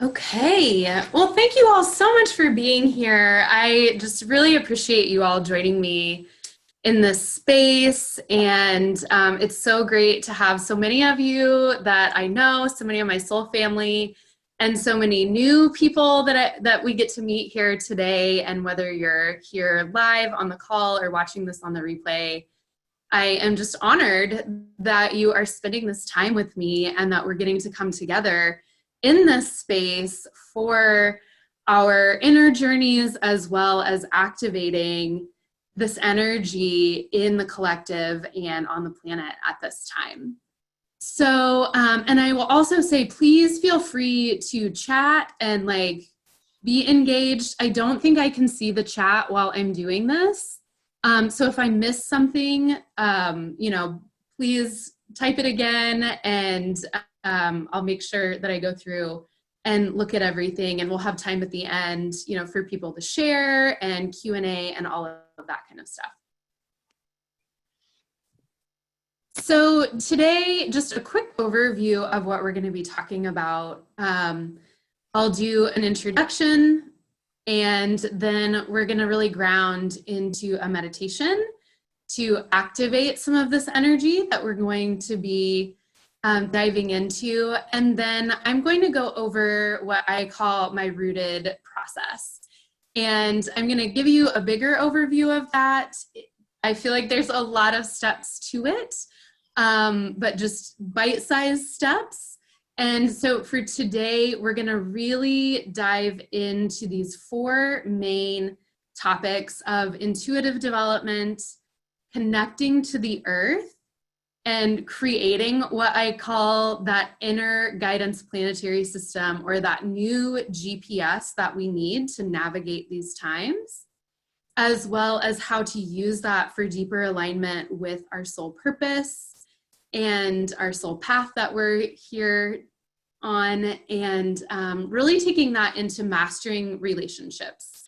Okay, well, thank you all so much for being here. I just really appreciate you all joining me in this space. And it's so great to have so many of you that I know, so many of my soul family, and so many new people that we get to meet here today. And whether you're here live on the call or watching this on the replay, I am just honored that you are spending this time with me and that we're getting to come together in this space for our inner journeys as well as activating this energy in the collective and on the planet at this time. So, and I will also say, please feel free to chat and be engaged. I don't think I can see the chat while I'm doing this. So if I miss something, please type it again and I'll make sure that I go through and look at everything, and we'll have time at the end, for people to share and Q&A and all of that kind of stuff. So today, just a quick overview of what we're going to be talking about. I'll do an introduction, and then we're going to really ground into a meditation to activate some of this energy that we're going to be diving into. And then I'm going to go over what I call my rooted process. And I'm going to give you a bigger overview of that. I feel like there's a lot of steps to it, but just bite-sized steps. And so for today, we're going to really dive into these four main topics of intuitive development, connecting to the earth, and creating what I call that inner guidance planetary system, or that new GPS that we need to navigate these times, as well as how to use that for deeper alignment with our soul purpose and our soul path that we're here on, and really taking that into mastering relationships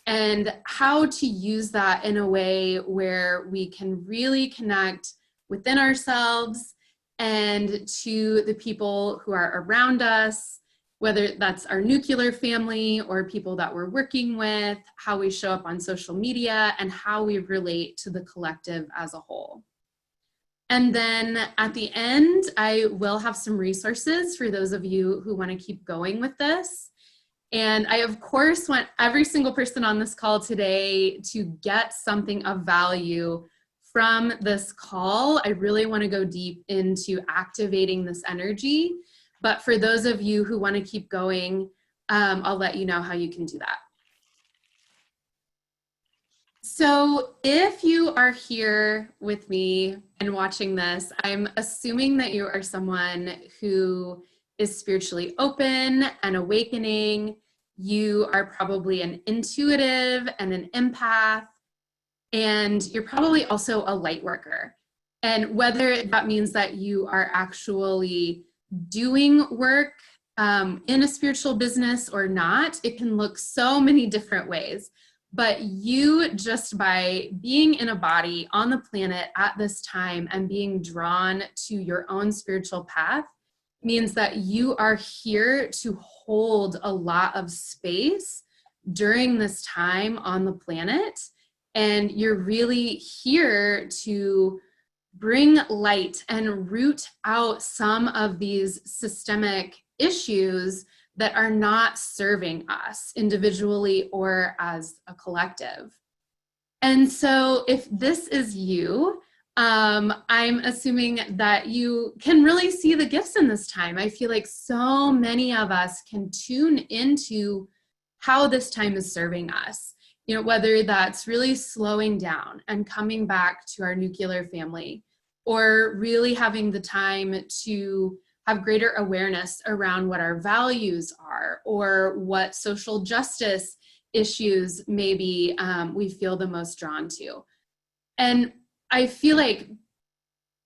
and how to use that in a way where we can really connect within ourselves and to the people who are around us, whether that's our nuclear family or people that we're working with, how we show up on social media, and how we relate to the collective as a whole. And then at the end, I will have some resources for those of you who want to keep going with this. And I, of course, want every single person on this call today to get something of value from this call. I really want to go deep into activating this energy. But for those of you who want to keep going, I'll let you know how you can do that. So if you are here with me and watching this, I'm assuming that you are someone who is spiritually open and awakening. You are probably an intuitive and an empath, and you're probably also a light worker. And whether that means that you are actually doing work in a spiritual business or not, it can look so many different ways. But you, just by being in a body on the planet at this time and being drawn to your own spiritual path, means that you are here to hold a lot of space during this time on the planet. And you're really here to bring light and root out some of these systemic issues that are not serving us individually or as a collective. And so if this is you, I'm assuming that you can really see the gifts in this time. I feel like so many of us can tune into how this time is serving us. Whether that's really slowing down and coming back to our nuclear family, or really having the time to have greater awareness around what our values are, or what social justice issues maybe we feel the most drawn to. And I feel like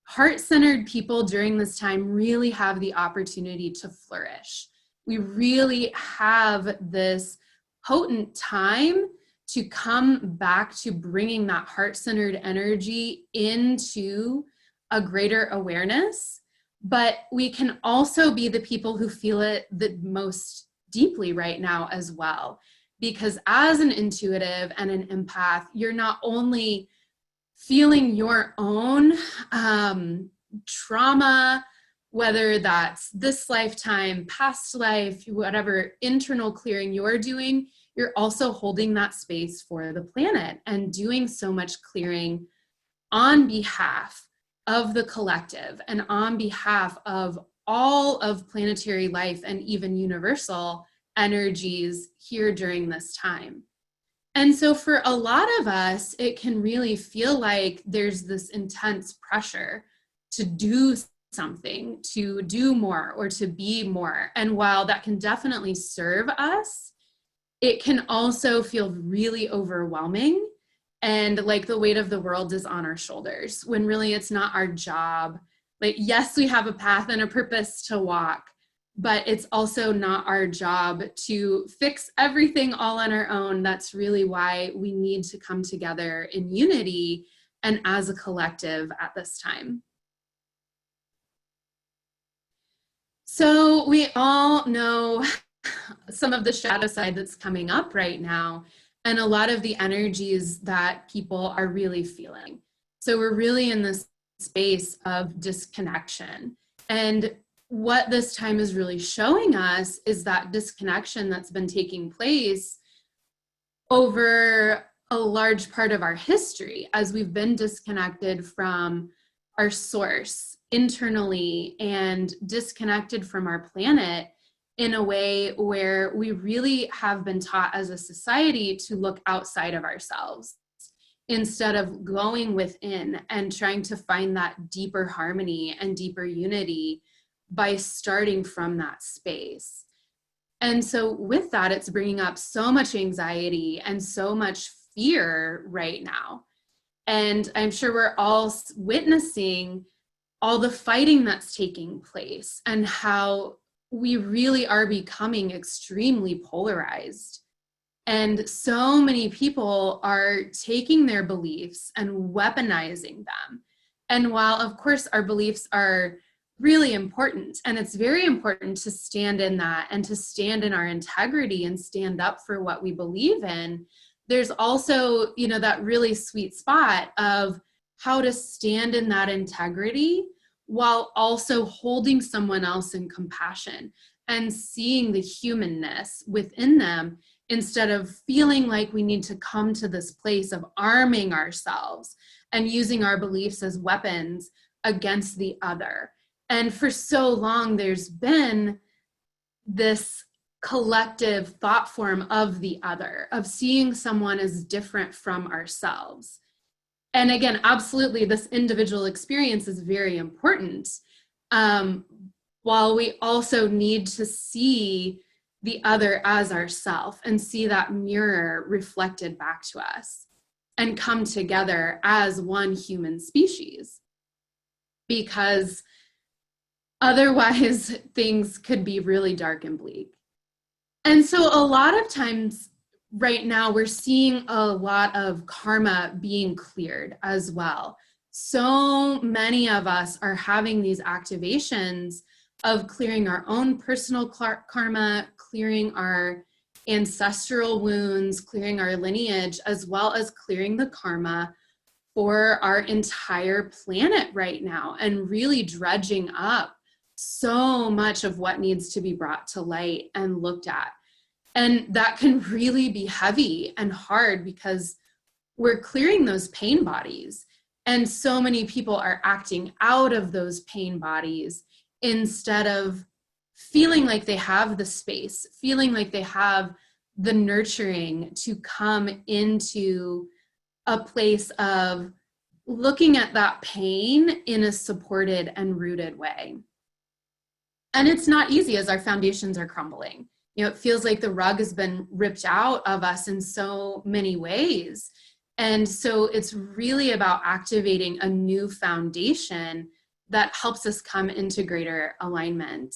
heart-centered people during this time really have the opportunity to flourish. We really have this potent time to come back to bringing that heart-centered energy into a greater awareness. But we can also be the people who feel it the most deeply right now as well. Because as an intuitive and an empath, you're not only feeling your own trauma, whether that's this lifetime, past life, whatever internal clearing you're doing, you're also holding that space for the planet and doing so much clearing on behalf of the collective and on behalf of all of planetary life and even universal energies here during this time. And so for a lot of us, it can really feel like there's this intense pressure to do something, to do more, or to be more. And while that can definitely serve us, it can also feel really overwhelming and like the weight of the world is on our shoulders, when really it's not our job. Like, yes, we have a path and a purpose to walk, but it's also not our job to fix everything all on our own. That's really why we need to come together in unity and as a collective at this time. So we all know some of the shadow side that's coming up right now, and a lot of the energies that people are really feeling. So we're really in this space of disconnection. And what this time is really showing us is that disconnection that's been taking place over a large part of our history, as we've been disconnected from our source internally and disconnected from our planet in a way where we really have been taught as a society to look outside of ourselves instead of going within and trying to find that deeper harmony and deeper unity by starting from that space. And so with that, it's bringing up so much anxiety and so much fear right now. And I'm sure we're all witnessing all the fighting that's taking place and how we really are becoming extremely polarized. And so many people are taking their beliefs and weaponizing them. And while, of course, our beliefs are really important, and it's very important to stand in that and to stand in our integrity and stand up for what we believe in, there's also, you know, that really sweet spot of how to stand in that integrity while also holding someone else in compassion and seeing the humanness within them, instead of feeling like we need to come to this place of arming ourselves and using our beliefs as weapons against the other. And for so long, there's been this collective thought form of the other, of seeing someone as different from ourselves. And again, absolutely, this individual experience is very important, while we also need to see the other as ourself and see that mirror reflected back to us and come together as one human species. Because otherwise, things could be really dark and bleak. And so a lot of times right now, we're seeing a lot of karma being cleared as well. So many of us are having these activations of clearing our own personal karma, clearing our ancestral wounds, clearing our lineage, as well as clearing the karma for our entire planet right now, and really dredging up so much of what needs to be brought to light and looked at. And that can really be heavy and hard because we're clearing those pain bodies. And so many people are acting out of those pain bodies instead of feeling like they have the space, feeling like they have the nurturing to come into a place of looking at that pain in a supported and rooted way. And it's not easy as our foundations are crumbling. You know, it feels like the rug has been ripped out of us in so many ways. And so it's really about activating a new foundation that helps us come into greater alignment.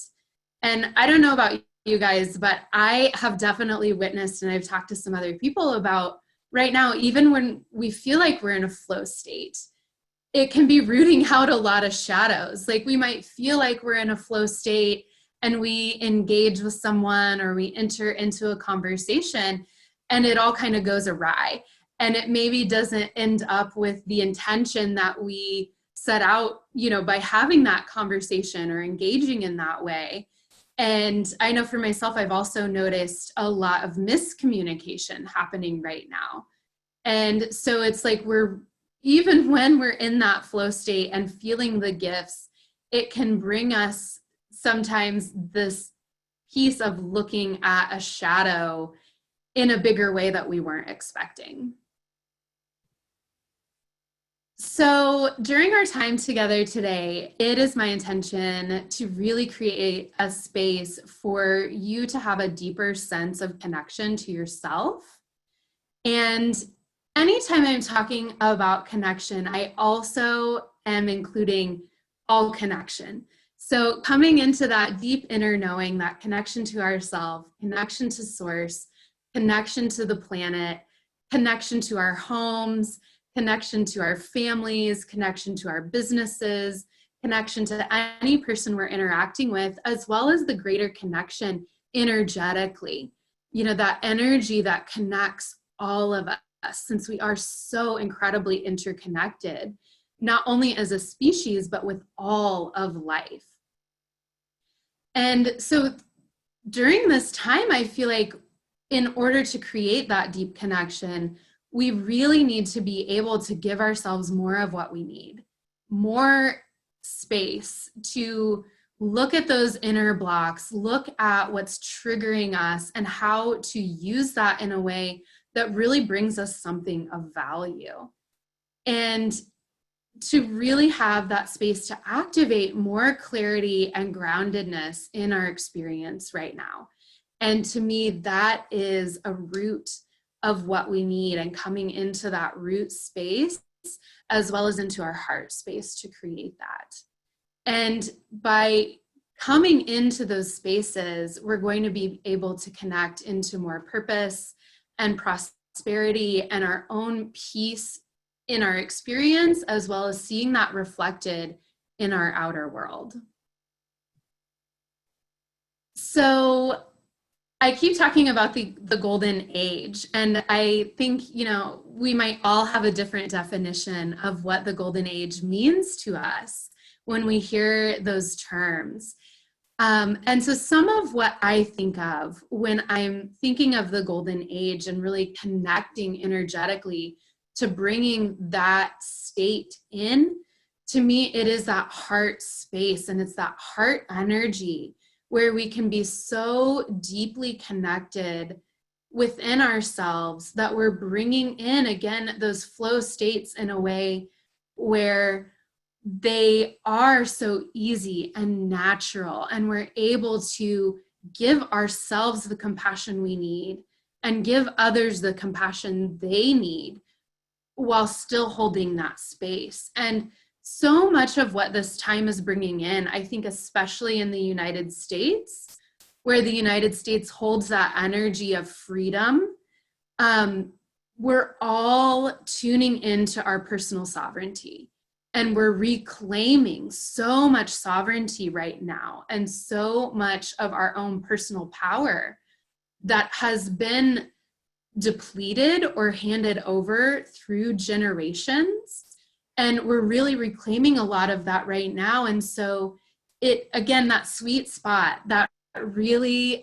And I don't know about you guys, but I have definitely witnessed, and I've talked to some other people about right now, even when we feel like we're in a flow state, it can be rooting out a lot of shadows. Like we might feel like we're in a flow state and we engage with someone or we enter into a conversation and it all kind of goes awry. And it maybe doesn't end up with the intention that we set out, by having that conversation or engaging in that way. And I know for myself, I've also noticed a lot of miscommunication happening right now. And so it's like even when we're in that flow state and feeling the gifts, it can bring us sometimes this piece of looking at a shadow in a bigger way that we weren't expecting. So during our time together today, it is my intention to really create a space for you to have a deeper sense of connection to yourself. And anytime I'm talking about connection, I also am including all connection. So coming into that deep inner knowing, that connection to ourselves, connection to source, connection to the planet, connection to our homes, connection to our families, connection to our businesses, connection to any person we're interacting with, as well as the greater connection energetically. That energy that connects all of us, since we are so incredibly interconnected, not only as a species, but with all of life. And so during this time, I feel like in order to create that deep connection, we really need to be able to give ourselves more of what we need, more space to look at those inner blocks, look at what's triggering us, and how to use that in a way that really brings us something of value. And to really have that space to activate more clarity and groundedness in our experience right now. And to me, that is a root of what we need, and coming into that root space as well as into our heart space to create that. And by coming into those spaces, we're going to be able to connect into more purpose and prosperity and our own peace in our experience, as well as seeing that reflected in our outer world. So I keep talking about the golden age, and I think, we might all have a different definition of what the golden age means to us when we hear those terms. And so some of what I think of when I'm thinking of the golden age and really connecting energetically to bringing that state in, to me, it is that heart space, and it's that heart energy where we can be so deeply connected within ourselves that we're bringing in, again, those flow states in a way where they are so easy and natural, and we're able to give ourselves the compassion we need and give others the compassion they need while still holding that space. And so much of what this time is bringing in, I think, especially in the United States, where the United States holds that energy of freedom, we're all tuning into our personal sovereignty. And we're reclaiming so much sovereignty right now, and so much of our own personal power that has been depleted or handed over through generations. And we're really reclaiming a lot of that right now. And so again, that sweet spot, that really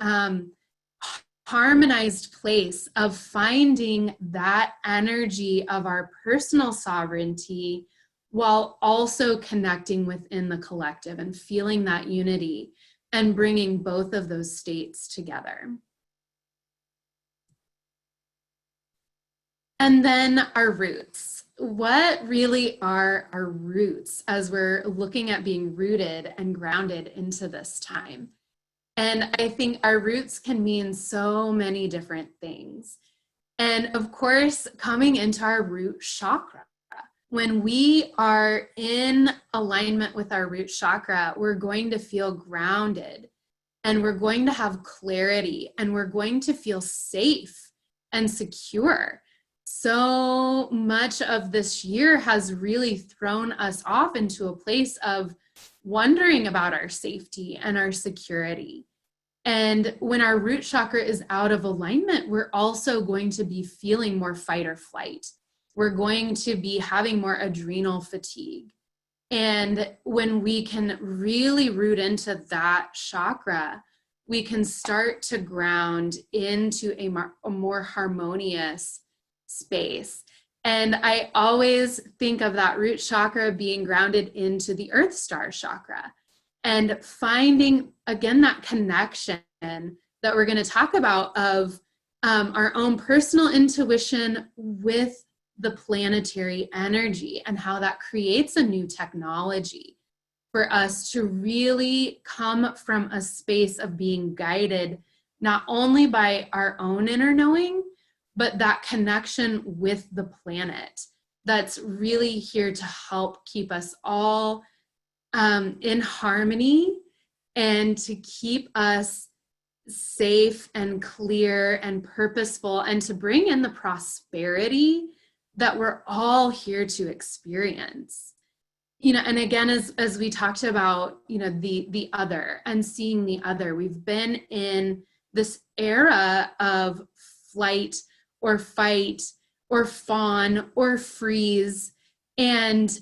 harmonized place of finding that energy of our personal sovereignty while also connecting within the collective and feeling that unity and bringing both of those states together. And then our roots. What really are our roots as we're looking at being rooted and grounded into this time? And I think our roots can mean so many different things. And of course, coming into our root chakra. When we are in alignment with our root chakra, we're going to feel grounded, and we're going to have clarity, and we're going to feel safe and secure. So much of this year has really thrown us off into a place of wondering about our safety and our security. And when our root chakra is out of alignment, we're also going to be feeling more fight or flight. We're going to be having more adrenal fatigue. And when we can really root into that chakra, we can start to ground into a more harmonious space. And I always think of that root chakra being grounded into the Earth Star chakra, and finding, again, that connection that we're going to talk about of our own personal intuition with the planetary energy, and how that creates a new technology for us to really come from a space of being guided not only by our own inner knowing, but that connection with the planet that's really here to help keep us all in harmony and to keep us safe and clear and purposeful, and to bring in the prosperity that we're all here to experience. And again, as we talked about, the other and seeing the other, we've been in this era of flight or fight or fawn or freeze, and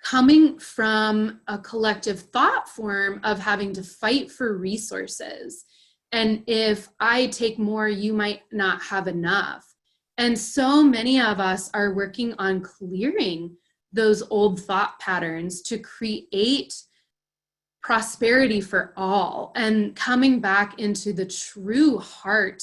coming from a collective thought form of having to fight for resources. And if I take more, you might not have enough. And so many of us are working on clearing those old thought patterns to create prosperity for all, and coming back into the true heart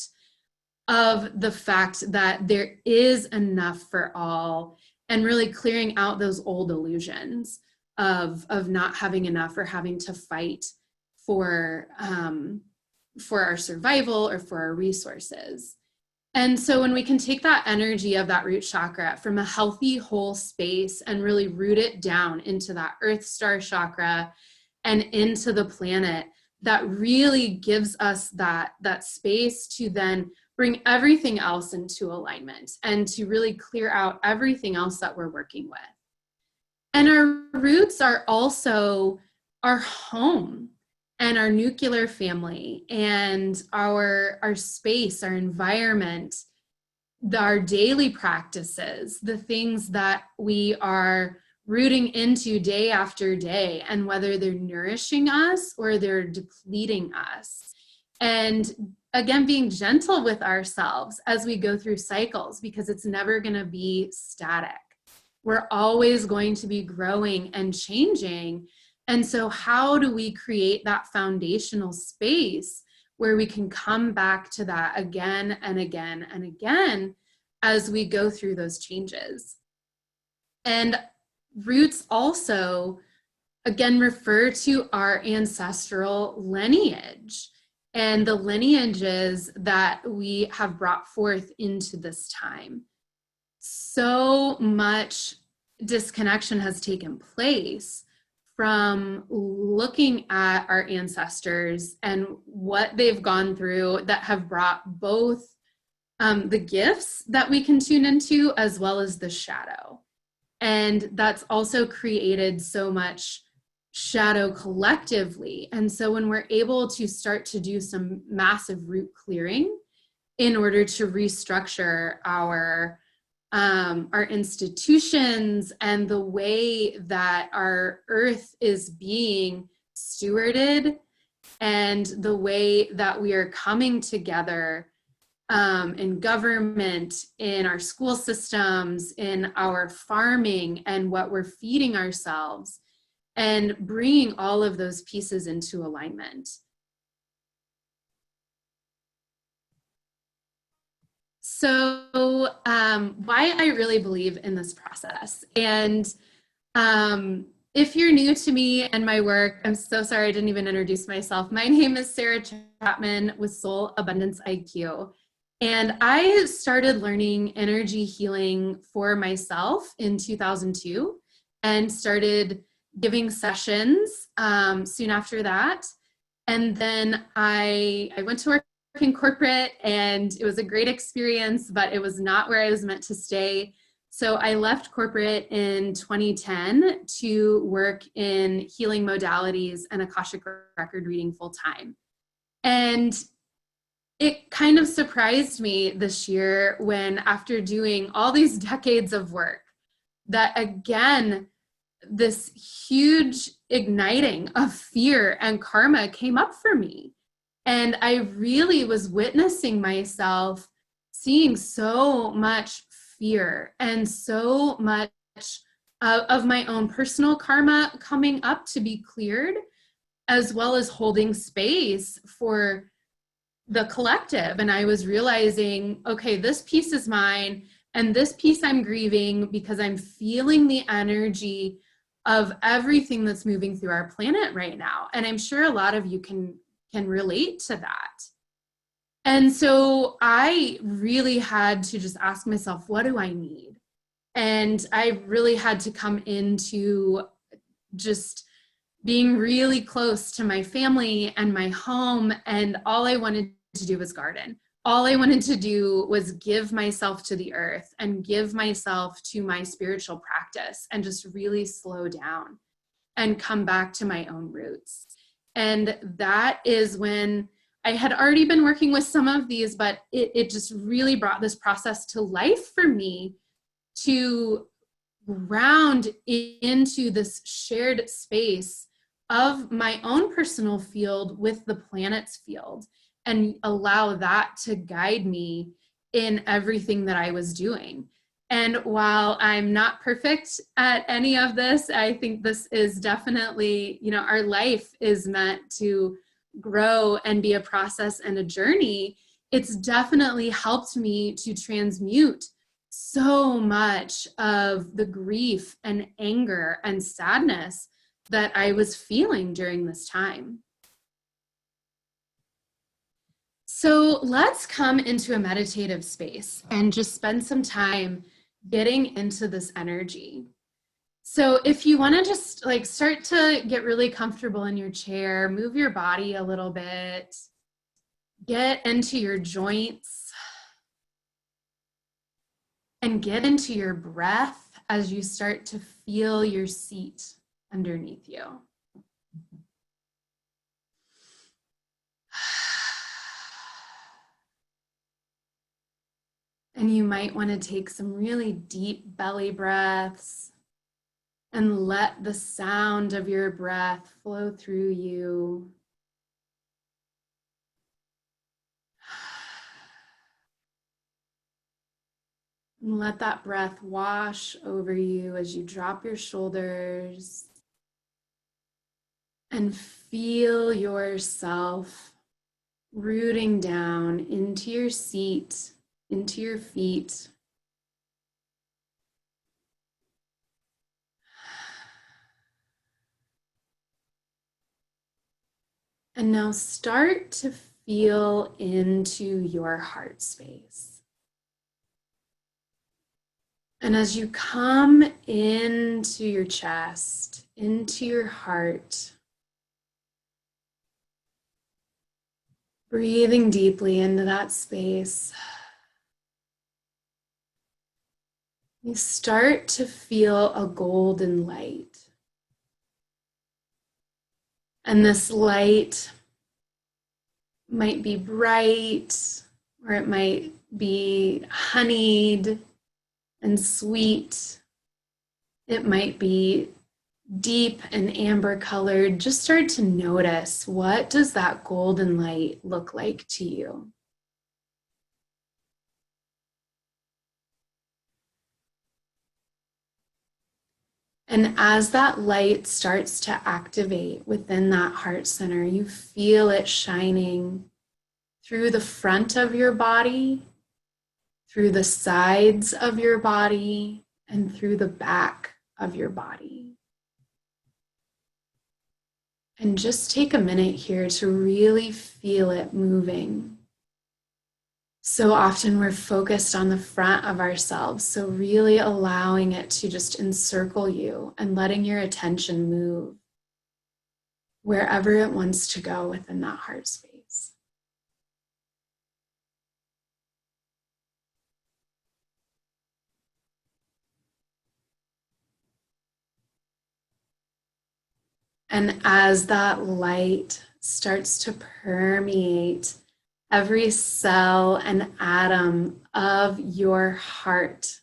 of the fact that there is enough for all, and really clearing out those old illusions of not having enough or having to fight for our survival or for our resources. And so when we can take that energy of that root chakra from a healthy, whole space and really root it down into that Earth Star chakra and into the planet, that really gives us that space to then bring everything else into alignment and to really clear out everything else that we're working with. And our roots are also our home and our nuclear family and our space, our environment, our daily practices, the things that we are rooting into day after day, and whether they're nourishing us or they're depleting us. And again, being gentle with ourselves as we go through cycles, because it's never going to be static. We're always going to be growing and changing. And so how do we create that foundational space where we can come back to that again and again and again as we go through those changes? And roots also, again, refer to our ancestral lineage and the lineages that we have brought forth into this time. So much disconnection has taken place from looking at our ancestors and what they've gone through that have brought both the gifts that we can tune into as well as the shadow. And that's also created so much shadow collectively. And so when we're able to start to do some massive root clearing in order to restructure our institutions and the way that our earth is being stewarded, and the way that we are coming together in government, in our school systems, in our farming, and what we're feeding ourselves, and bringing all of those pieces into alignment. So why I really believe in this process. And if you're new to me and my work, I'm so sorry I didn't even introduce myself. My name is Sarah Chapman with Soul Abundance IQ. And I started learning energy healing for myself in 2002 and started giving sessions soon after that. And then I went to work in corporate, and it was a great experience, but it was not where I was meant to stay. So I left corporate in 2010 to work in healing modalities and Akashic record reading full time. And it kind of surprised me this year when, after doing all these decades of work, that again, this huge igniting of fear and karma came up for me. And I really was witnessing myself seeing so much fear and so much of my own personal karma coming up to be cleared, as well as holding space for the collective. And I was realizing, okay, this piece is mine, and this piece I'm grieving because I'm feeling the energy of everything that's moving through our planet right now. And I'm sure a lot of you can relate to that. And so I really had to just ask myself, what do I need? And I really had to come into just being really close to my family and my home. And all I wanted to do was garden. All I wanted to do was give myself to the earth and give myself to my spiritual practice and just really slow down and come back to my own roots. And that is when I had already been working with some of these, but it just really brought this process to life for me, to ground into this shared space of my own personal field with the planet's field, and allow that to guide me in everything that I was doing. And while I'm not perfect at any of this, I think this is definitely, our life is meant to grow and be a process and a journey. It's definitely helped me to transmute so much of the grief and anger and sadness that I was feeling during this time. So let's come into a meditative space and just spend some time getting into this energy. So if you want to just start to get really comfortable in your chair, move your body a little bit, get into your joints, and get into your breath as you start to feel your seat underneath you. And you might want to take some really deep belly breaths and let the sound of your breath flow through you. And let that breath wash over you as you drop your shoulders and feel yourself rooting down into your seat, into your feet. And now start to feel into your heart space. And as you come into your chest, into your heart, breathing deeply into that space, you start to feel a golden light. And this light might be bright, or it might be honeyed and sweet. It might be deep and amber colored. Just start to notice, what does that golden light look like to you? And as that light starts to activate within that heart center, you feel it shining through the front of your body, through the sides of your body, and through the back of your body. And just take a minute here to really feel it moving. So often we're focused on the front of ourselves, so really allowing it to just encircle you and letting your attention move wherever it wants to go within that heart space. And as that light starts to permeate every cell and atom of your heart,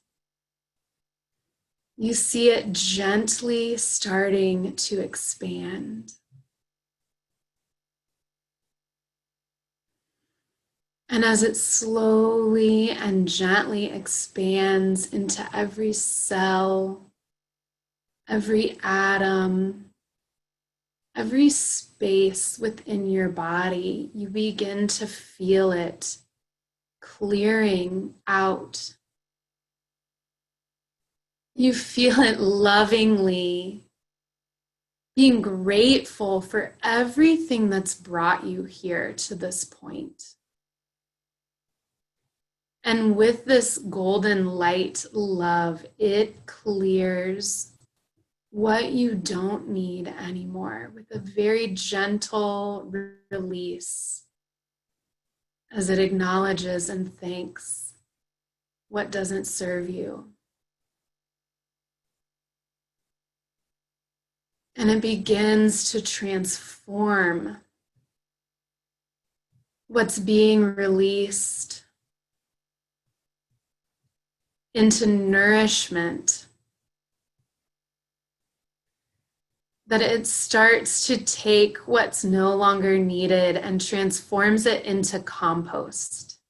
you see it gently starting to expand. And as it slowly and gently expands into every cell, every atom, every space within your body, you begin to feel it clearing out. You feel it lovingly, being grateful for everything that's brought you here to this point. And with this golden light love, it clears what you don't need anymore with a very gentle release as it acknowledges and thanks what doesn't serve you. And it begins to transform what's being released into nourishment, that it starts to take what's no longer needed and transforms it into compost,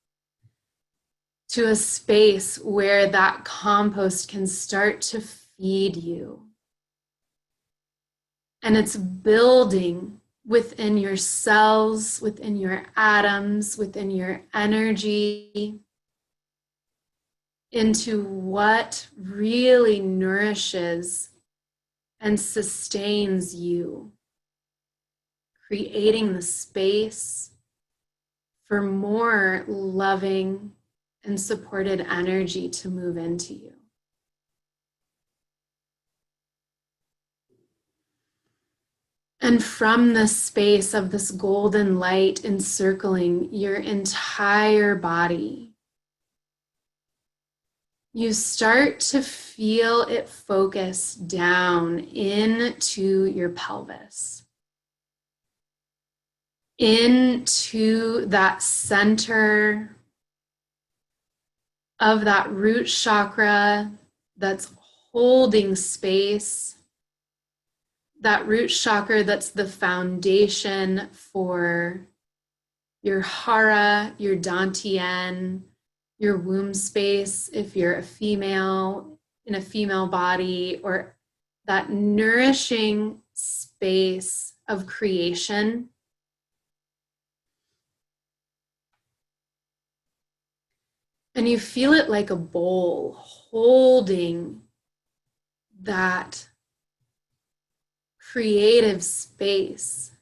to a space where that compost can start to feed you. And it's building within your cells, within your atoms, within your energy, into what really nourishes and sustains you, creating the space for more loving and supported energy to move into you. And from the space of this golden light encircling your entire body, you start to feel it focus down into your pelvis, into that center of that root chakra that's holding space, that root chakra that's the foundation for your hara, your dantian, your womb space, if you're a female in a female body, or that nourishing space of creation. And you feel it like a bowl holding that creative space,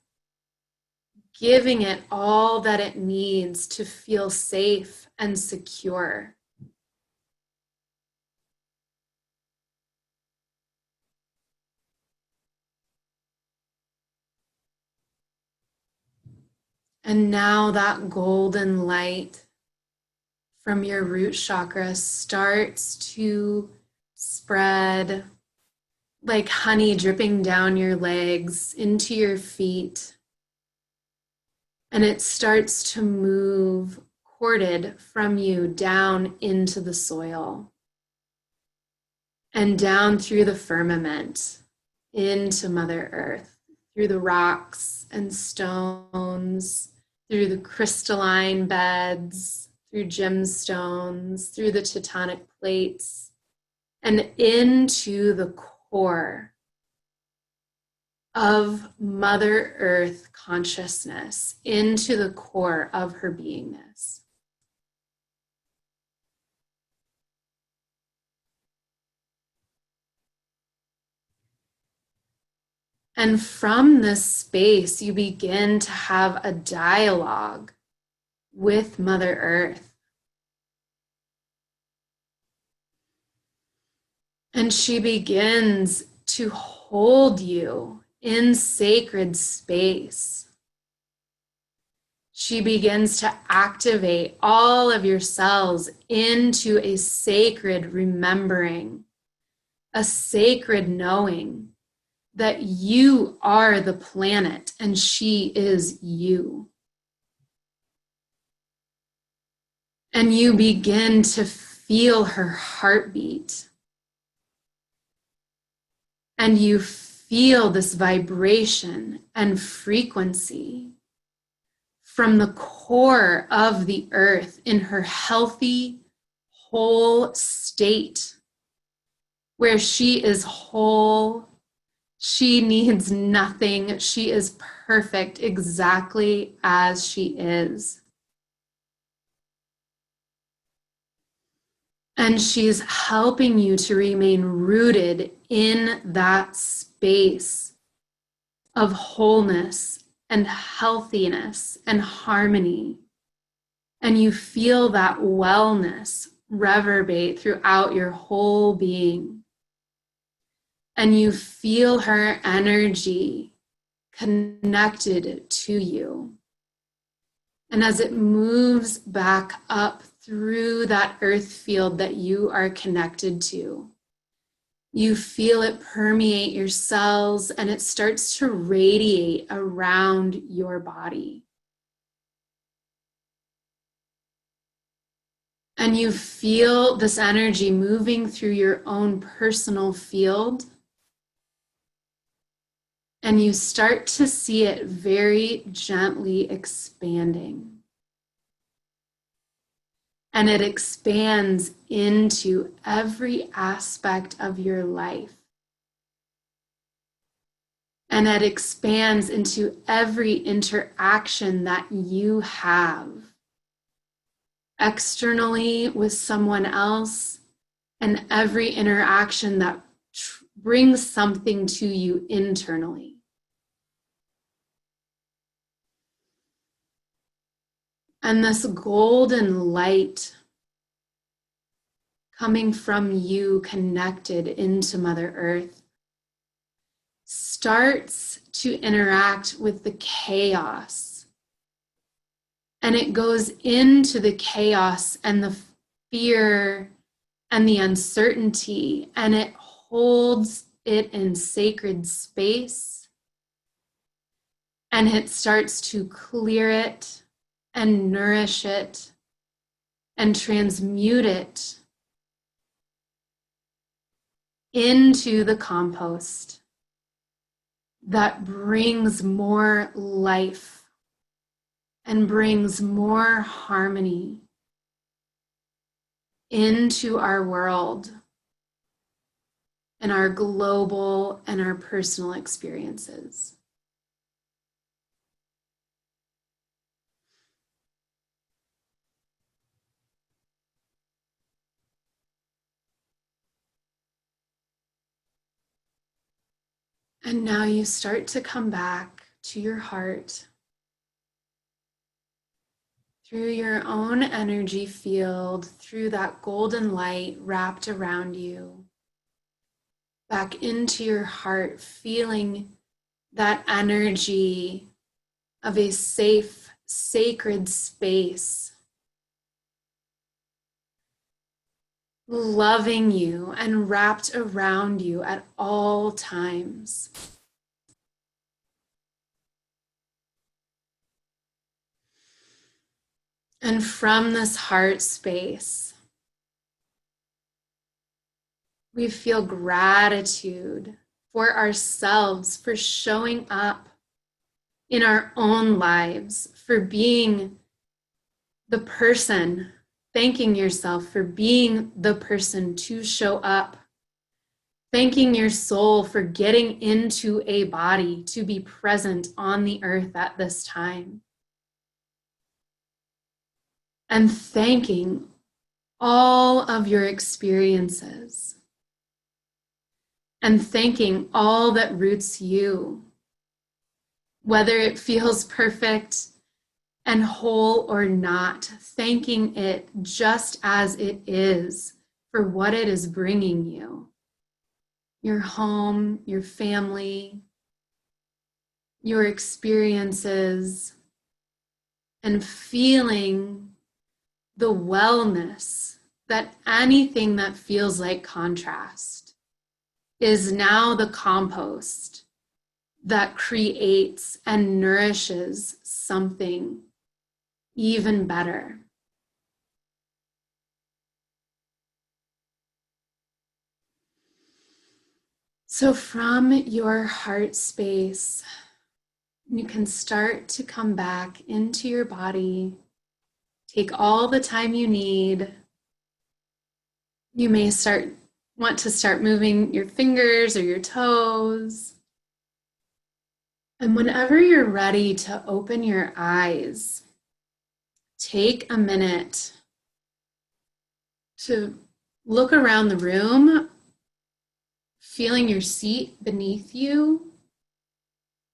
giving it all that it needs to feel safe and secure. And now that golden light from your root chakra starts to spread like honey dripping down your legs into your feet. And it starts to move corded from you down into the soil and down through the firmament into Mother Earth, through the rocks and stones, through the crystalline beds, through gemstones, through the tectonic plates, and into the core of Mother Earth consciousness, into the core of her beingness. And from this space, you begin to have a dialogue with Mother Earth. And she begins to hold you in sacred space. She begins to activate all of your cells into a sacred remembering, a sacred knowing that you are the planet and she is you. And you begin to feel her heartbeat. And you feel this vibration and frequency from the core of the earth in her healthy, whole state, where she is whole. She needs nothing. She is perfect exactly as she is. And she's helping you to remain rooted in that space of wholeness and healthiness and harmony. And you feel that wellness reverberate throughout your whole being. And you feel her energy connected to you. And as it moves back up through that earth field that you are connected to, you feel it permeate your cells and it starts to radiate around your body. And you feel this energy moving through your own personal field. And you start to see it very gently expanding. And it expands into every aspect of your life. And it expands into every interaction that you have externally with someone else, and every interaction that brings something to you internally. And this golden light coming from you connected into Mother Earth starts to interact with the chaos. And it goes into the chaos and the fear and the uncertainty, and it holds it in sacred space. And it starts to clear it and nourish it and transmute it into the compost that brings more life and brings more harmony into our world and our global and our personal experiences. And now you start to come back to your heart through your own energy field, through that golden light wrapped around you, back into your heart, feeling that energy of a safe, sacred space, loving you and wrapped around you at all times. And from this heart space, we feel gratitude for ourselves, for showing up in our own lives, for being the person, thanking yourself for being the person to show up, thanking your soul for getting into a body to be present on the earth at this time. And thanking all of your experiences. And thanking all that roots you, whether it feels perfect and whole or not, thanking it just as it is for what it is bringing you. Your home, your family, your experiences, and feeling the wellness that anything that feels like contrast is now the compost that creates and nourishes something even better. So from your heart space, you can start to come back into your body. Take all the time you need. You may want to start moving your fingers or your toes. And whenever you're ready to open your eyes, take a minute to look around the room, feeling your seat beneath you,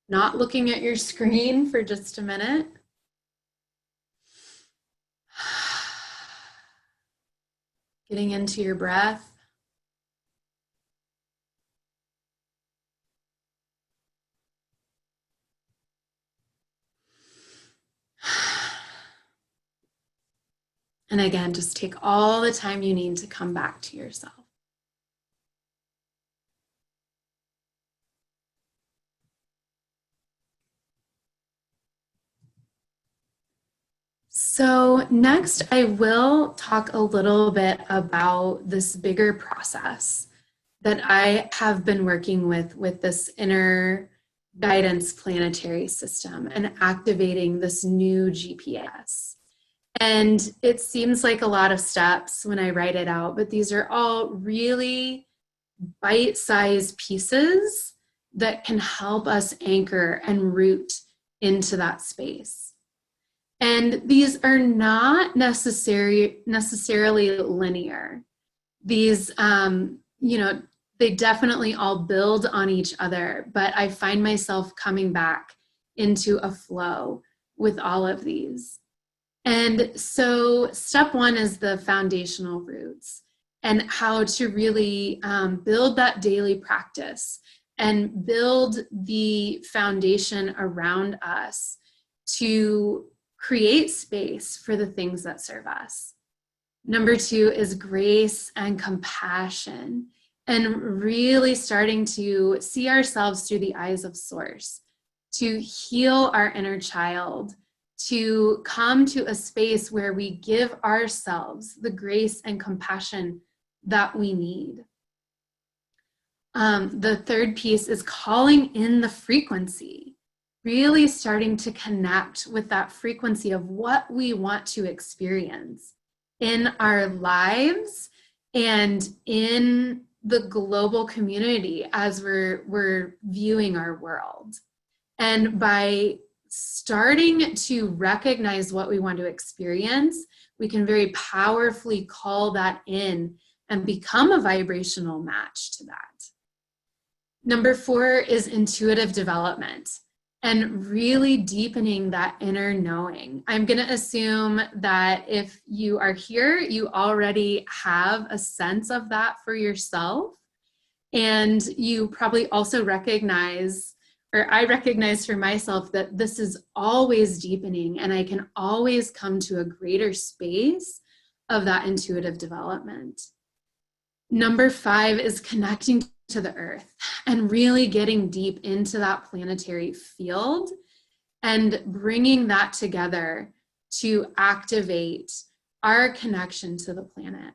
not looking at your screen for just a minute. Getting into your breath. And again, just take all the time you need to come back to yourself. So next, I will talk a little bit about this bigger process that I have been working with this inner guidance planetary system and activating this new GPS. And it seems like a lot of steps when I write it out, but these are all really bite-sized pieces that can help us anchor and root into that space. And these are not necessarily linear. These, they definitely all build on each other, but I find myself coming back into a flow with all of these. And so step one is the foundational roots and how to really build that daily practice and build the foundation around us to create space for the things that serve us. Number two is grace and compassion, and really starting to see ourselves through the eyes of Source, to heal our inner child, to come to a space where we give ourselves the grace and compassion that we need. The third piece is calling in the frequency, really starting to connect with that frequency of what we want to experience in our lives and in the global community as we're viewing our world. And by starting to recognize what we want to experience, we can very powerfully call that in and become a vibrational match to that. Number four is intuitive development and really deepening that inner knowing. I'm going to assume that if you are here, you already have a sense of that for yourself. And you probably also recognize, or I recognize for myself, that this is always deepening and I can always come to a greater space of that intuitive development. Number five is connecting to the earth and really getting deep into that planetary field and bringing that together to activate our connection to the planet.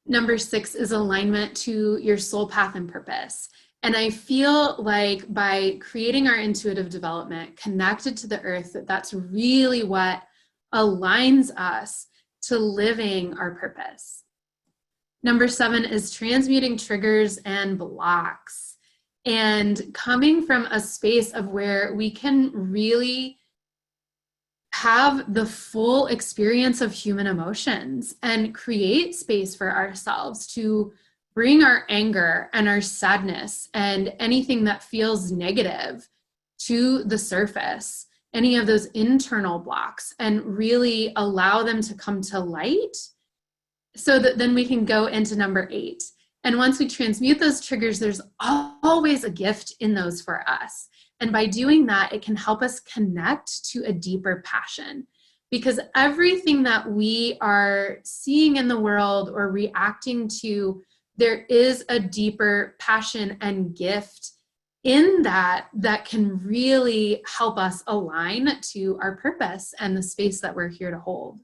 Number six is alignment to your soul path and purpose. And I feel like by creating our intuitive development connected to the earth, that's really what aligns us to living our purpose. Number seven is transmuting triggers and blocks and coming from a space of where we can really have the full experience of human emotions and create space for ourselves to bring our anger and our sadness and anything that feels negative to the surface, any of those internal blocks, and really allow them to come to light so that then we can go into number eight. And once we transmute those triggers, there's always a gift in those for us. And by doing that, it can help us connect to a deeper passion, because everything that we are seeing in the world or reacting to, there is a deeper passion and gift in that can really help us align to our purpose and the space that we're here to hold.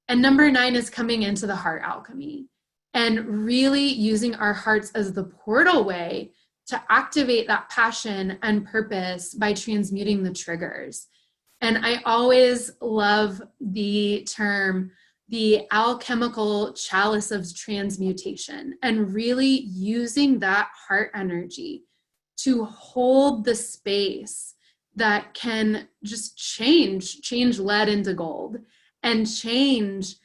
And number 9 is coming into the heart alchemy and really using our hearts as the portal way to activate that passion and purpose by transmuting the triggers. And I always love the term, the alchemical chalice of transmutation, and really using that heart energy to hold the space that can just change lead into gold and change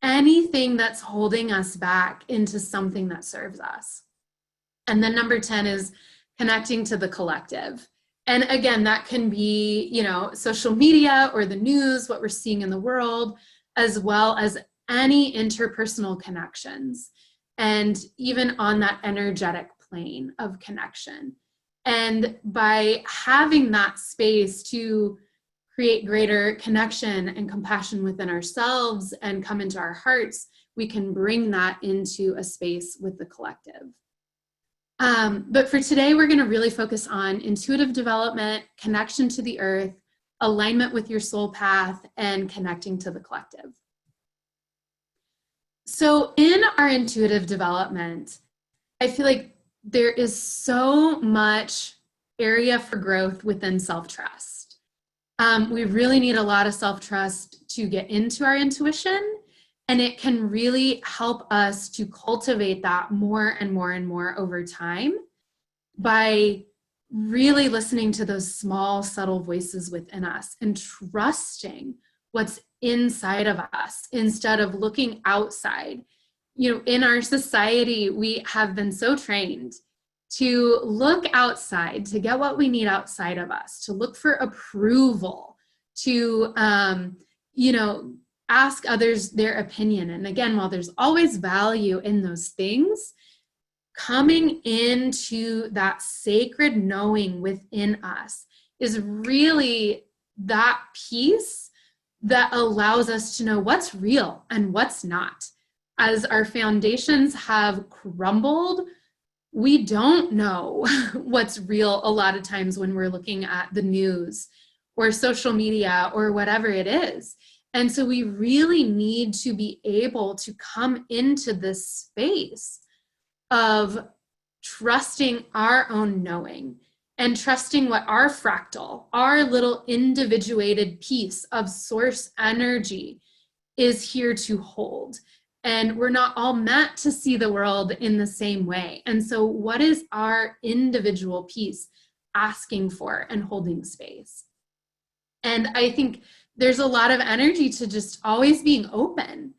anything that's holding us back into something that serves us. And then number 10 is connecting to the collective. And again, that can be, social media or the news, what we're seeing in the world, as well as any interpersonal connections, and even on that energetic plane of connection. And by having that space to create greater connection and compassion within ourselves and come into our hearts, we can bring that into a space with the collective. But for today, we're going to really focus on intuitive development, connection to the earth, alignment with your soul path, and connecting to the collective. So in our intuitive development, I feel like there is so much area for growth within self-trust. We really need a lot of self-trust to get into our intuition, and it can really help us to cultivate that more and more and more over time by really listening to those small, subtle voices within us and trusting what's inside of us instead of looking outside. In our society, we have been so trained to look outside, to get what we need outside of us, to look for approval, to, ask others their opinion. And again, while there's always value in those things, coming into that sacred knowing within us is really that piece that allows us to know what's real and what's not. As our foundations have crumbled, we don't know what's real a lot of times when we're looking at the news or social media or whatever it is. And so we really need to be able to come into this space of trusting our own knowing and trusting what our fractal, our little individuated piece of source energy is here to hold. And we're not all meant to see the world in the same way. And so what is our individual piece asking for and holding space? And I think there's a lot of energy to just always being open.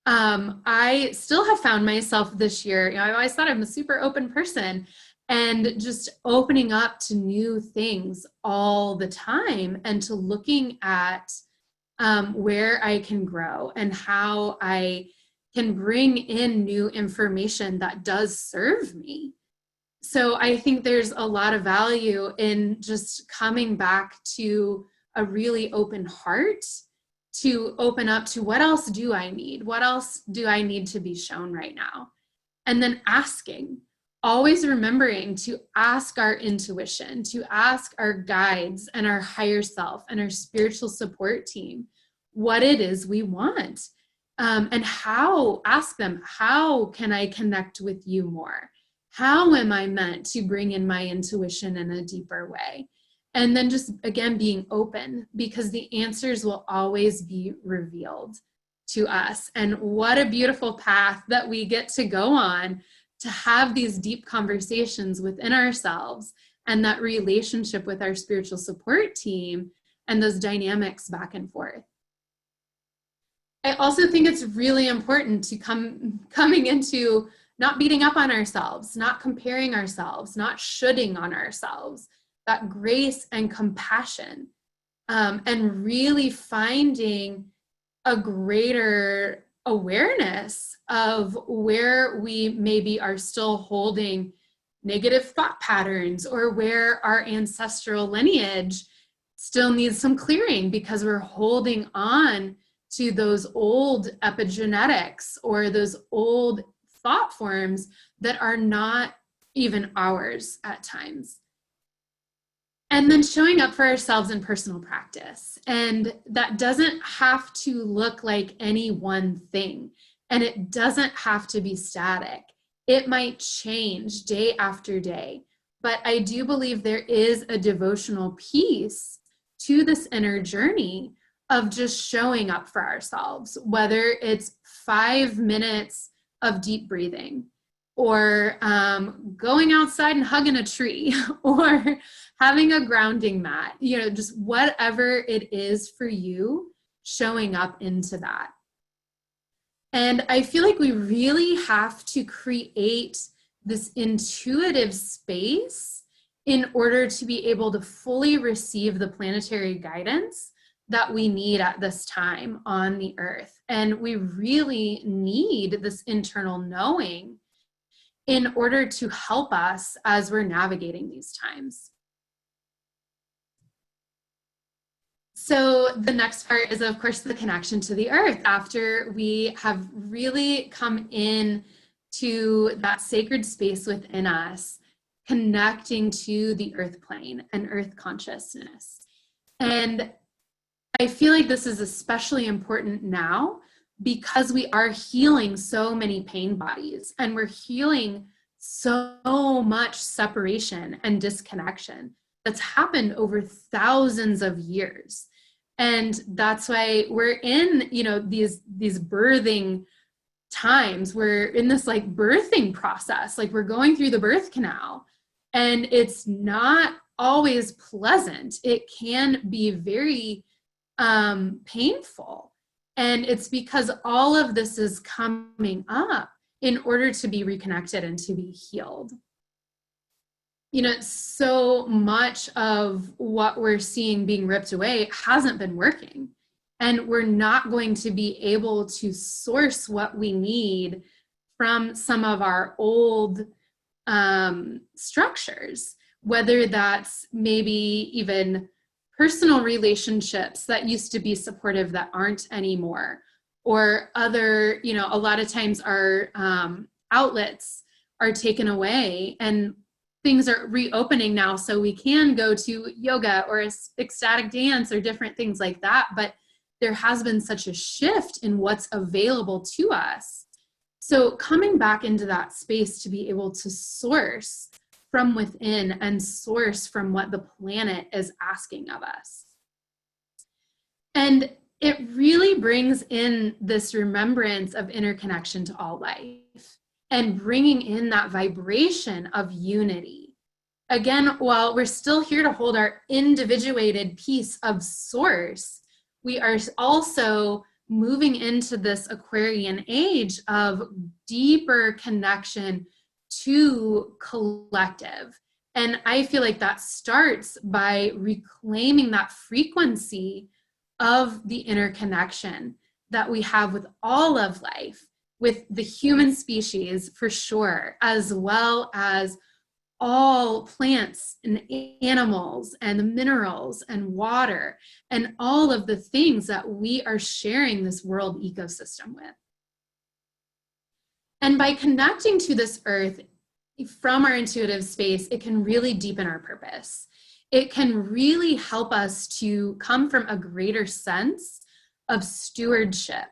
I still have found myself this year, I always thought I'm a super open person, and just opening up to new things all the time and to looking at where I can grow and how I can bring in new information that does serve me. So I think there's a lot of value in just coming back to a really open heart, to open up to what else do I need? What else do I need to be shown right now? And then asking, always remembering to ask our intuition, to ask our guides and our higher self and our spiritual support team what it is we want. And ask them, how can I connect with you more? How am I meant to bring in my intuition in a deeper way? And then just, again, being open, because the answers will always be revealed to us. And what a beautiful path that we get to go on to have these deep conversations within ourselves and that relationship with our spiritual support team and those dynamics back and forth. I also think it's really important to coming into not beating up on ourselves, not comparing ourselves, not shoulding on ourselves, that grace and compassion, and really finding a greater awareness of where we maybe are still holding negative thought patterns, or where our ancestral lineage still needs some clearing because we're holding on to those old epigenetics or those old thought forms that are not even hours at times. And then showing up for ourselves in personal practice. And that doesn't have to look like any one thing. And it doesn't have to be static. It might change day after day. But I do believe there is a devotional piece to this inner journey of just showing up for ourselves, whether it's 5 minutes of deep breathing, or going outside and hugging a tree, or having a grounding mat, just whatever it is for you, showing up into that. And I feel like we really have to create this intuitive space in order to be able to fully receive the planetary guidance that we need at this time on the earth. And we really need this internal knowing in order to help us as we're navigating these times. So the next part is, of course, the connection to the earth. After we have really come in to that sacred space within us, connecting to the earth plane and earth consciousness. And I feel like this is especially important now because we are healing so many pain bodies, and we're healing so much separation and disconnection that's happened over thousands of years. And that's why we're in, these birthing times. We're in this like birthing process, like we're going through the birth canal, and it's not always pleasant. It can be very painful. And it's because all of this is coming up in order to be reconnected and to be healed. So much of what we're seeing being ripped away hasn't been working. And we're not going to be able to source what we need from some of our old structures, whether that's maybe even personal relationships that used to be supportive that aren't anymore, or other, a lot of times our outlets are taken away and things are reopening now, so we can go to yoga or ecstatic dance or different things like that. But there has been such a shift in what's available to us. So coming back into that space to be able to source from within and source from what the planet is asking of us. And it really brings in this remembrance of interconnection to all life and bringing in that vibration of unity. Again, while we're still here to hold our individuated piece of source, we are also moving into this Aquarian age of deeper connection to collective. And I feel like that starts by reclaiming that frequency of the interconnection that we have with all of life, with the human species for sure, as well as all plants and animals and the minerals and water and all of the things that we are sharing this world ecosystem with. And by connecting to this earth from our intuitive space, it can really deepen our purpose. It can really help us to come from a greater sense of stewardship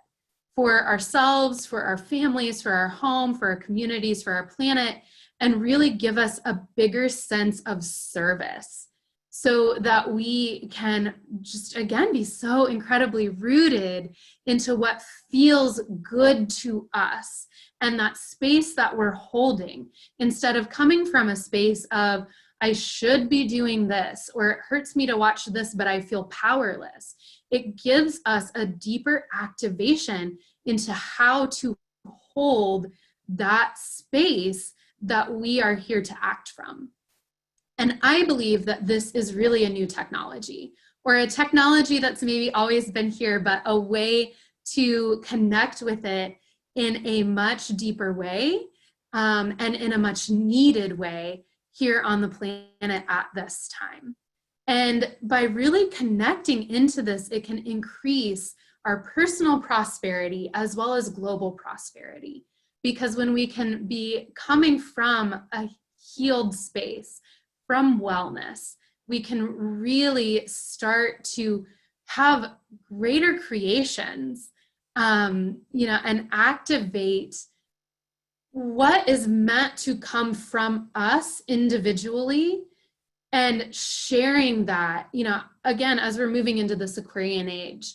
for ourselves, for our families, for our home, for our communities, for our planet, and really give us a bigger sense of service so that we can just, again, be so incredibly rooted into what feels good to us and that space that we're holding, instead of coming from a space of, I should be doing this, or it hurts me to watch this, but I feel powerless. It gives us a deeper activation into how to hold that space that we are here to act from. And I believe that this is really a new technology, or a technology that's maybe always been here, but a way to connect with it in a much deeper way, and in a much needed way here on the planet at this time. And by really connecting into this, it can increase our personal prosperity as well as global prosperity. Because when we can be coming from a healed space, from wellness, we can really start to have greater creations, and activate what is meant to come from us individually, and sharing that, again, as we're moving into this Aquarian age.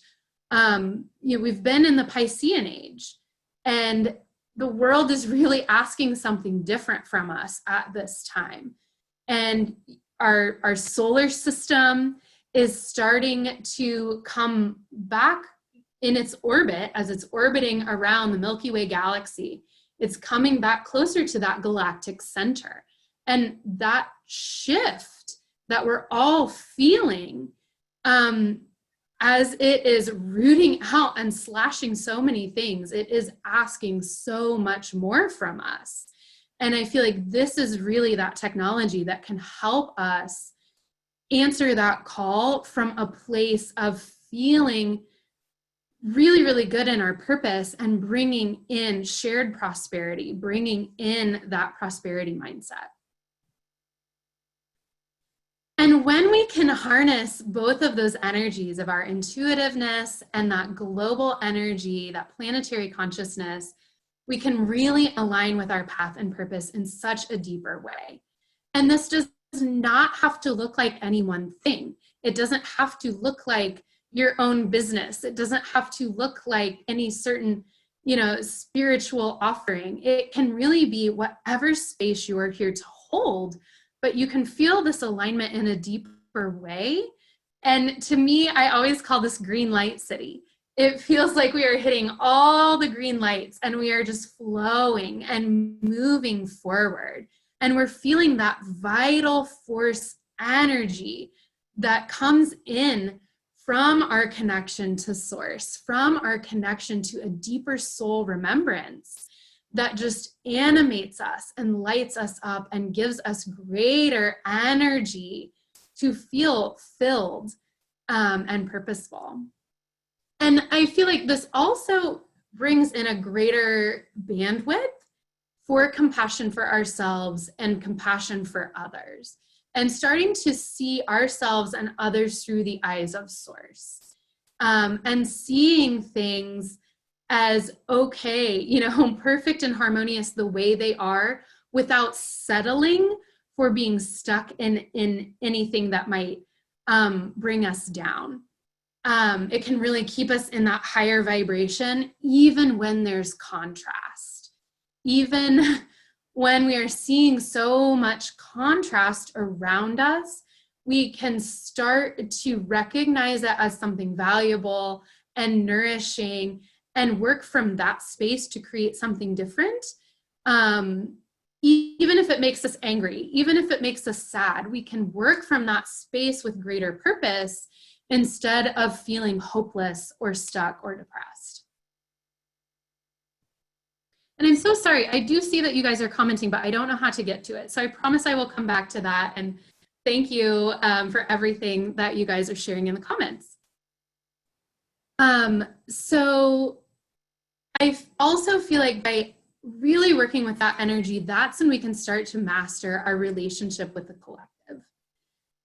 We've been in the Piscean age, and the world is really asking something different from us at this time. And our solar system is starting to come back in its orbit as it's orbiting around the Milky Way galaxy. It's coming back closer to that galactic center. And that shift that we're all feeling, as it is rooting out and slashing so many things, it is asking so much more from us. And I feel like this is really that technology that can help us answer that call from a place of feeling really, really good in our purpose and bringing in shared prosperity, bringing in that prosperity mindset. And when we can harness both of those energies of our intuitiveness and that global energy, that planetary consciousness, we can really align with our path and purpose in such a deeper way. And this does not have to look like any one thing. It doesn't have to look like your own business. It doesn't have to look like any certain, spiritual offering. It can really be whatever space you are here to hold, but you can feel this alignment in a deeper way. And to me, I always call this green light city. It feels like we are hitting all the green lights and we are just flowing and moving forward. And we're feeling that vital force energy that comes in from our connection to source, from our connection to a deeper soul remembrance that just animates us and lights us up and gives us greater energy to feel filled and purposeful. And I feel like this also brings in a greater bandwidth for compassion for ourselves and compassion for others, and starting to see ourselves and others through the eyes of source, and seeing things as okay, perfect and harmonious the way they are, without settling for being stuck in anything that might bring us down. It can really keep us in that higher vibration, even when there's contrast. Even when we are seeing so much contrast around us, we can start to recognize it as something valuable and nourishing, and work from that space to create something different. Even if it makes us angry, even if it makes us sad, we can work from that space with greater purpose instead of feeling hopeless or stuck or depressed. And I'm so sorry, I do see that you guys are commenting, but I don't know how to get to it. So I promise I will come back to that. And thank you for everything that you guys are sharing in the comments. So I also feel like by really working with that energy, that's when we can start to master our relationship with the collective.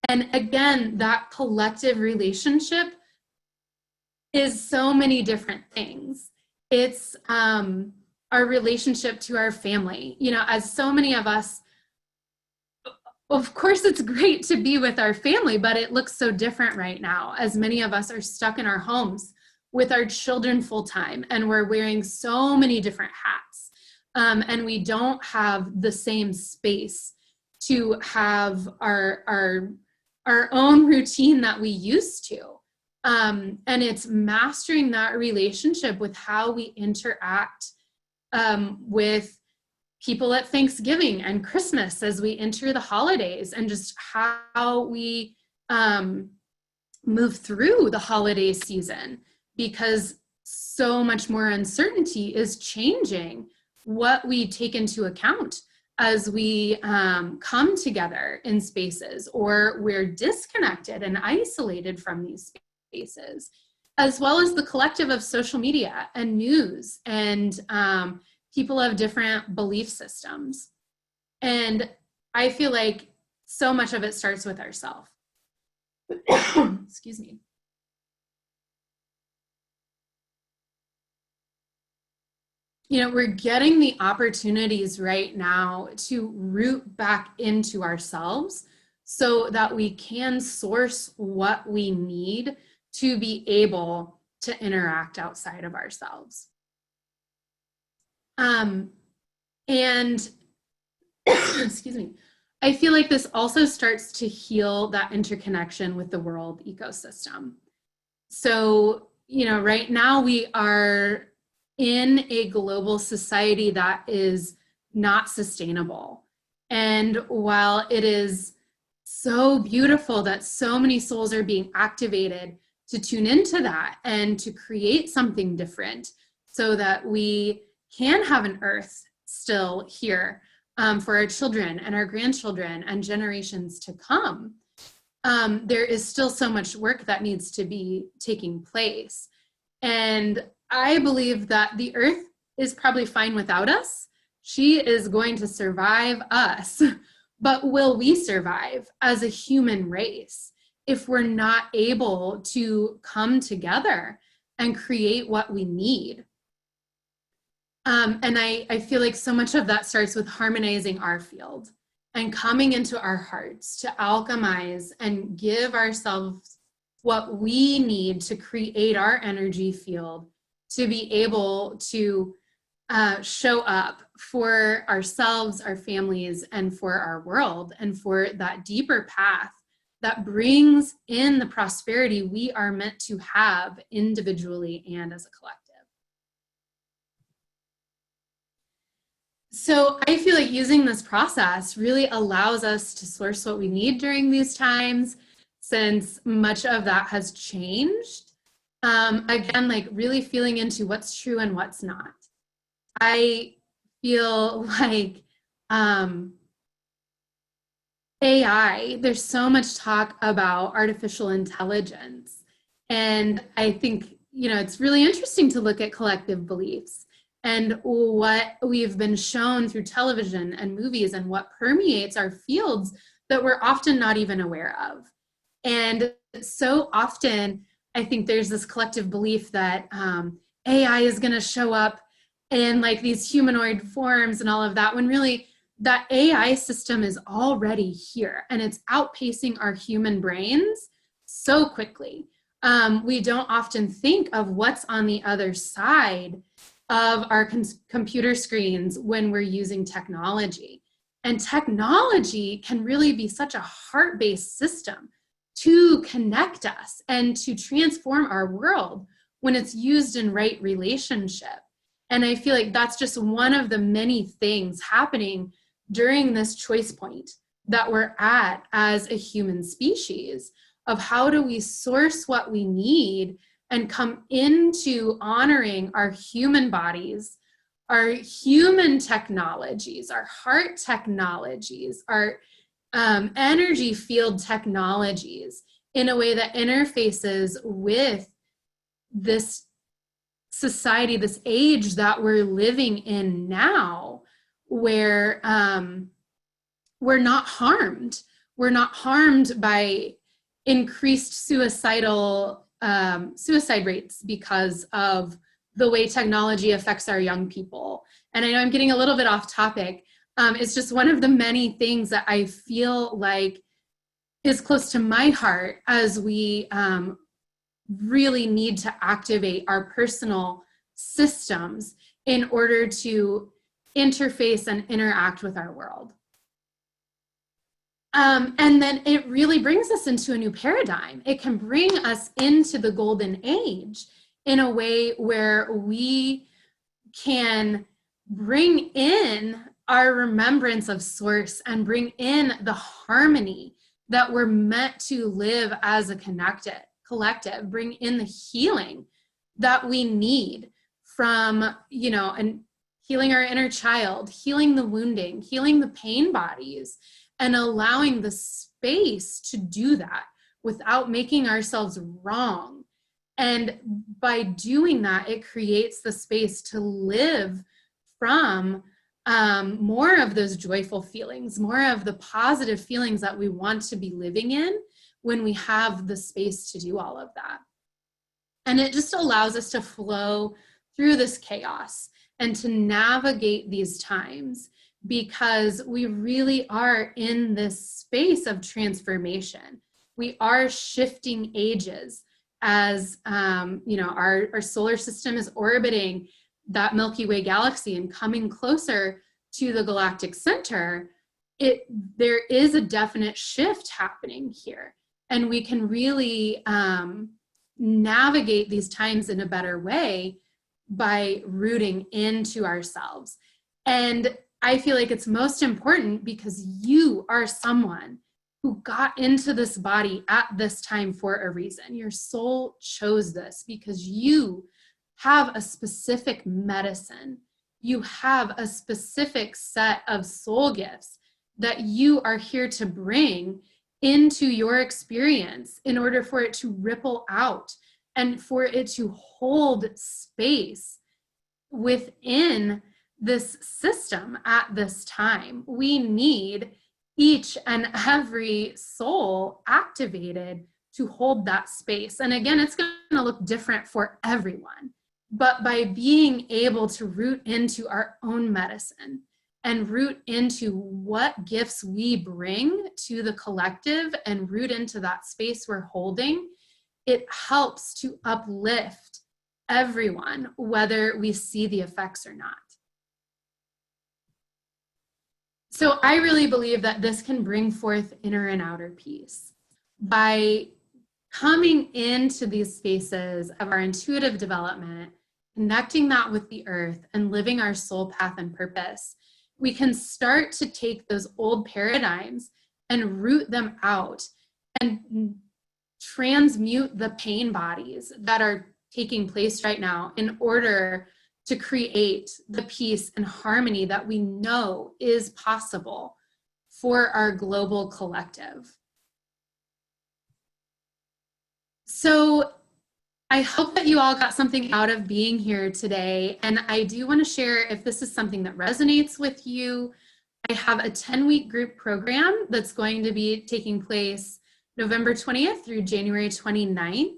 And again, that collective relationship is so many different things. It's our relationship to our family. As so many of us, of course, it's great to be with our family, but it looks so different right now, as many of us are stuck in our homes with our children full time, and we're wearing so many different hats. And we don't have the same space to have our own routine that we used to. And it's mastering that relationship with how we interact with people at Thanksgiving and Christmas as we enter the holidays, and just how we move through the holiday season, because so much more uncertainty is changing what we take into account as we come together in spaces, or we're disconnected and isolated from these spaces, as well as the collective of social media and news and people of different belief systems. And I feel like so much of it starts with ourselves. Excuse me. You know, we're getting the opportunities right now to root back into ourselves so that we can source what we need to be able to interact outside of ourselves. And excuse me, I feel like this also starts to heal that interconnection with the world ecosystem. So, you know, right now we are in a global society that is not sustainable. And while it is so beautiful that so many souls are being activated to tune into that and to create something different so that we can have an earth still here for our children and our grandchildren and generations to come, there is still so much work that needs to be taking place. And I believe that the earth is probably fine without us. She is going to survive us. But will we survive as a human race if we're not able to come together and create what we need? And I feel like so much of that starts with harmonizing our field and coming into our hearts to alchemize and give ourselves what we need to create our energy field to be able to show up for ourselves, our families, and for our world, and for that deeper path that brings in the prosperity we are meant to have individually and as a collective. So I feel like using this process really allows us to source what we need during these times, since much of that has changed. Again, like really feeling into what's true and what's not. I feel like AI, there's so much talk about artificial intelligence. And I think, you know, it's really interesting to look at collective beliefs and what we've been shown through television and movies and what permeates our fields that we're often not even aware of. And so often, I think there's this collective belief that AI is going to show up in like these humanoid forms and all of that, when really that AI system is already here and it's outpacing our human brains so quickly. We don't often think of what's on the other side of our computer screens when we're using technology. And technology can really be such a heart-based system to connect us and to transform our world when it's used in right relationship. And I feel like that's just one of the many things happening during this choice point that we're at as a human species, of how do we source what we need and come into honoring our human bodies, our human technologies, our heart technologies, our energy field technologies in a way that interfaces with this society, this age that we're living in now, where we're not harmed. We're not harmed by increased suicide rates because of the way technology affects our young people. And I know I'm getting a little bit off topic. It's just one of the many things that I feel like is close to my heart as we really need to activate our personal systems in order to interface and interact with our world. And then it really brings us into a new paradigm. It can bring us into the golden age in a way where we can bring in our remembrance of source and bring in the harmony that we're meant to live as a collective, bring in the healing that we need from, you know, and healing our inner child, healing the wounding, healing the pain bodies, and allowing the space to do that without making ourselves wrong. And by doing that, it creates the space to live from more of those joyful feelings, more of the positive feelings that we want to be living in when we have the space to do all of that. And it just allows us to flow through this chaos and to navigate these times, because we really are in this space of transformation. We are shifting ages as our solar system is orbiting that Milky Way galaxy and coming closer to the galactic center. There is a definite shift happening here, and we can really navigate these times in a better way by rooting into ourselves. And I feel like it's most important because you are someone who got into this body at this time for a reason. Your soul chose this because you have a specific medicine. You have a specific set of soul gifts that you are here to bring into your experience in order for it to ripple out and for it to hold space within this system at this time. We need each and every soul activated to hold that space. And again, it's going to look different for everyone. But by being able to root into our own medicine and root into what gifts we bring to the collective and root into that space we're holding, it helps to uplift everyone, whether we see the effects or not. So I really believe that this can bring forth inner and outer peace. By coming into these spaces of our intuitive development, connecting that with the earth and living our soul path and purpose, we can start to take those old paradigms and root them out and transmute the pain bodies that are taking place right now in order to create the peace and harmony that we know is possible for our global collective. So I hope that you all got something out of being here today. And I do want to share, if this is something that resonates with you, I have a 10-week group program that's going to be taking place November 20th through January 29th.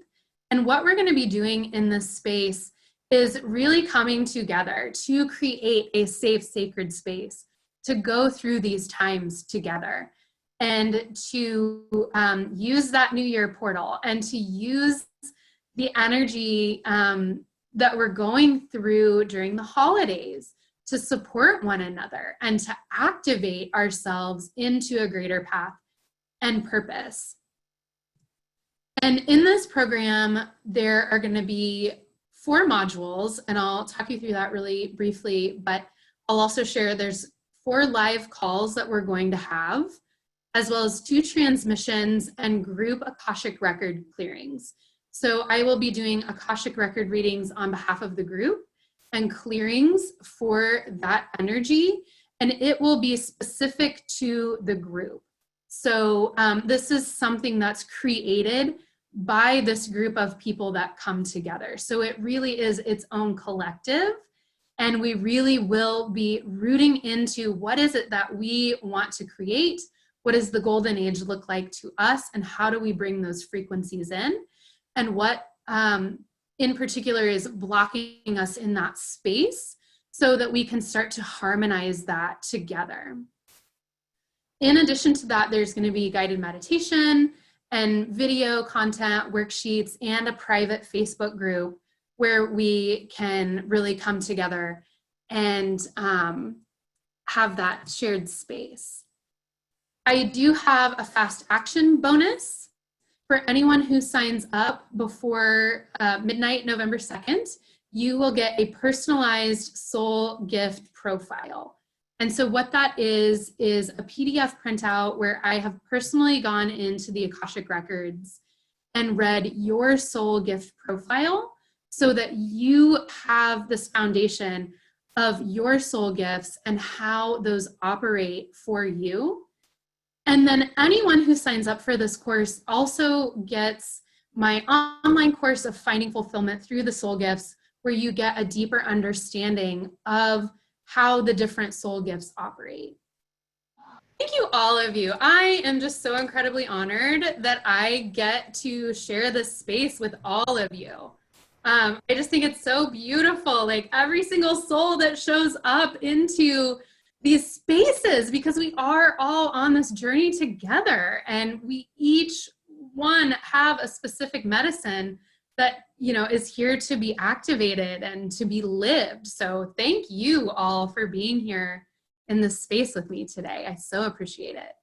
And what we're going to be doing in this space is really coming together to create a safe, sacred space to go through these times together and to use that New Year portal and to use the energy that we're going through during the holidays to support one another and to activate ourselves into a greater path and purpose. And in this program, there are going to be 4 modules, and I'll talk you through that really briefly, but I'll also share there's 4 live calls that we're going to have, as well as 2 transmissions and group Akashic record clearings. So I will be doing Akashic record readings on behalf of the group and clearings for that energy, and it will be specific to the group. So this is something that's created by this group of people that come together. So it really is its own collective, and we really will be rooting into what is it that we want to create, what does the golden age look like to us, and how do we bring those frequencies in, and what in particular is blocking us in that space so that we can start to harmonize that together. In addition to that, there's going to be guided meditation and video content, worksheets, and a private Facebook group where we can really come together and have that shared space. I do have a fast action bonus for anyone who signs up before midnight, November 2nd. You will get a personalized soul gift profile. And so what that is a PDF printout where I have personally gone into the Akashic Records and read your soul gift profile so that you have this foundation of your soul gifts and how those operate for you. And then anyone who signs up for this course also gets my online course of Finding Fulfillment Through the Soul Gifts, where you get a deeper understanding of how the different soul gifts operate. Thank you, all of you. I am just so incredibly honored that I get to share this space with all of you. I just think it's so beautiful, like every single soul that shows up into these spaces, because we are all on this journey together, and we each one have a specific medicine that, you know, is here to be activated and to be lived. So thank you all for being here in this space with me today. I so appreciate it.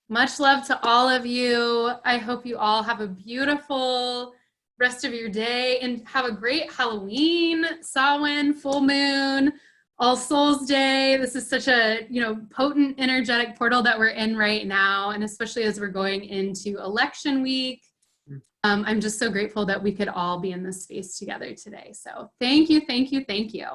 Much love to all of you. I hope you all have a beautiful rest of your day and have a great Halloween, Samhain, full moon, All Souls Day. This is such a, you know, potent energetic portal that we're in right now, and especially as we're going into election week. I'm just so grateful that we could all be in this space together today. So thank you, thank you, thank you.